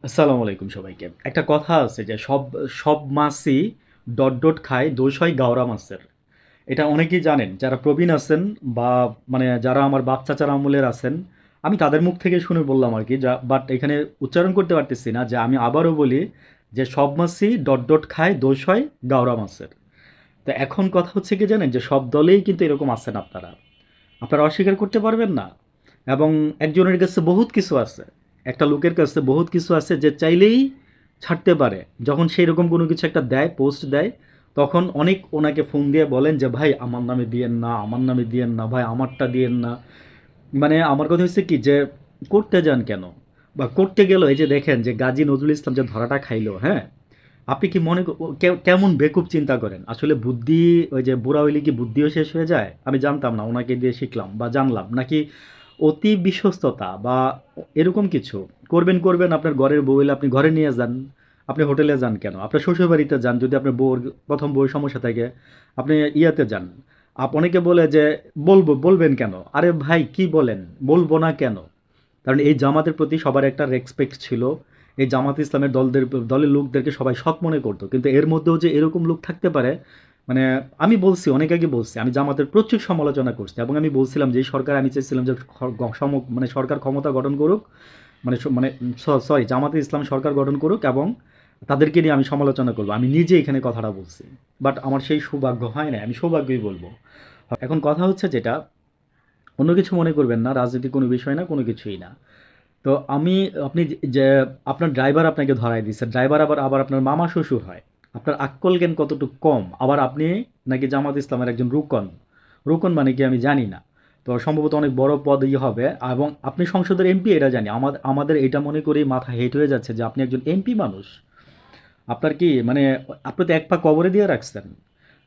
আসসালামু আলাইকুম সবাইকে। একটা কথা আছে যে সব সব মাছই ডট, ডট খায়, দোষ হয় গাওরা মাছের। এটা অনেকেই জানেন। যারা প্রবীণ আছেন বা মানে যারা আমার বাপ চাচার আমলের আছেন, আমি তাদের মুখ থেকে শুনে বললাম আরকি। বাট এখানে উচ্চারণ করতে পারতেছি না যে আমি আবারও বলি যে সব মাছই ডট, ডট খায়, দোষ হয় গাওরা মাছের। তো এখন কথা হচ্ছে কি জানেন? যে সব দলেই কিন্তু এরকম আছেন আপনারা। আপনারা অস্বীকার করতে পারবেন না। এবং একজনের কাছে বহুত কিছু আছে। একটা লোকের কাছে বহুত কিছু আছে যে চাইলেই ছাড়তে পারে। যখন সেইরকম কোনো কিছু একটা দেয়, পোস্ট দেয়, তখন অনেক ওনাকে ফোন দিয়ে বলেন যে, "ভাই আমার নামে দিয়েন না, আমার নামে দিয়েন না, ভাই আমারটা দিয়েন না।" মানে আমার কথা হচ্ছে কি যে করতে যান কেন? বা করতে গেলেও এই যে দেখেন যে গাজী নজরুল ইসলাম যে ধরাটা খাইলো, হ্যাঁ? আপনি কি মনে কেমন বেকুব চিন্তা করেন? আসলে বুদ্ধি ওই যে বুড়া হইলে কি বুদ্ধিও শেষ হয়ে যায়? আমি জানতাম না, ওনাকে দিয়ে শিখলাম বা জানলাম। নাকি অতি বিশ্বস্ততা বা এরকম কিছু? করবেন আপনার ঘরের বউ হইলে আপনি ঘরে নিয়ে যান। আপনি হোটেলে যান কেন? আপনার শ্বশুরবাড়িতে যান যদি আপনার বউর ১ম বউয়ের সমস্যা থাকে। আপনি ইয়াতে যান। অনেকে বলে যে বলবেন কেন? আরে ভাই কি বলেন? বলব না কেন? কারণ এই জামাতের প্রতি সবার একটা রেসপেক্ট ছিল। এই জামাত ইসলামের দলের লোকদেরকে সবাই সৎ মনে করতো। কিন্তু এর মধ্যেও যে এরকম লোক থাকতে পারে, মানে আমি বলছি, অনেক আগে বলছি, আমি জামাতের প্রচুর সমালোচনা করছি এবং আমি বলছিলাম যে এই সরকার, আমি চাইছিলাম যে মানে সরকার ক্ষমতা গঠন করুক, মানে সরি, জামাতে ইসলাম সরকার গঠন করুক এবং তাদেরকে নিয়ে আমি সমালোচনা করবো। আমি নিজে এখানে কথাটা বলছি। বাট আমার সেই সৌভাগ্য হয় না, আমি সৌভাগ্যই বলবো। এখন কথা হচ্ছে যেটা, অন্য কিছু মনে করবেন না, রাজনীতি কোনো বিষয় না, কোনো কিছুই না। তো আপনি যে আপনার ড্রাইভার আপনাকে ধরায় দিচ্ছে, ড্রাইভার আবার আবার আপনার মামা শ্বশুর হয়। আপনার আক্কল জ্ঞান কতটুকু কম! আবার আপনি নাকি জামাত ইসলামের একজন রুকন। রুকন মানে কি আমি জানি না। তো সম্ভবত অনেক বড় পদই হবে এবং আপনি সংসদের এমপি, এটা জানি। আমাদের এটা মনে করেই মাথা হেট হয়ে যাচ্ছে যে আপনি একজন এমপি মানুষ। আপনার কি মানে আপনি তো এক পা কবরে দিয়ে রাখছেন।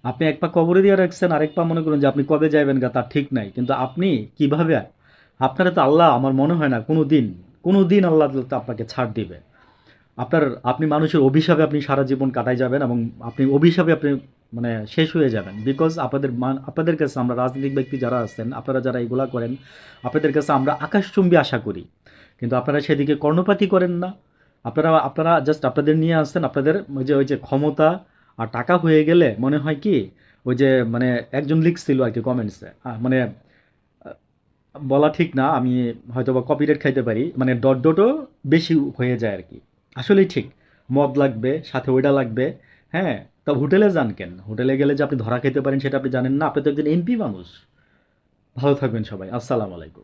আপনি এক পা কবরে দিয়ে রাখছেন, আরেক পা মনে করুন যে আপনি কবে যাইবেন গা তার ঠিক নাই। কিন্তু আপনি কিভাবে, আপনারা তো আল্লাহ আমার মনে হয় না কোনোদিন আল্লাহ তো আপনাকে ছাড় দিবে। আপনি মানুষের অভিশাপে আপনি সারা জীবন কাটায় যাবেন এবং আপনি অভিশাপে আপনি মানে শেষ হয়ে যাবেন। বিকজ আপনাদের কাছে আমরা রাজনৈতিক ব্যক্তি যারা আছেন, আপনারা যারা এগুলা করেন, আপনাদের কাছে আমরা আকাশচুম্বী আশা করি। কিন্তু আপনারা সেদিকে কর্ণপাতই করেন না। আপনারা জাস্ট আপনাদের নিয়ে আসছেন, আপনাদের ওই যে ক্ষমতা আর টাকা হয়ে গেলে মনে হয় কি, ওই যে মানে একজন লিখছিল আর কি কমেন্টসে, মানে বলা ঠিক না, আমি হয়তোবা কপিরাইট খাইতে পারি। মানে ডট ডটও বেশি হয়ে যায় আরকি। আসলেই ঠিক। মদ লাগবে, সাথে ওইটা লাগবে। হ্যাঁ? তা হোটেলে যান কেন? হোটেলে গেলে যে আপনি ধরা খেতে পারেন সেটা আপনি জানেন না? আপনি তো একজন এমপি মানুষ। ভালো থাকবেন সবাই। আসসালামু আলাইকুম।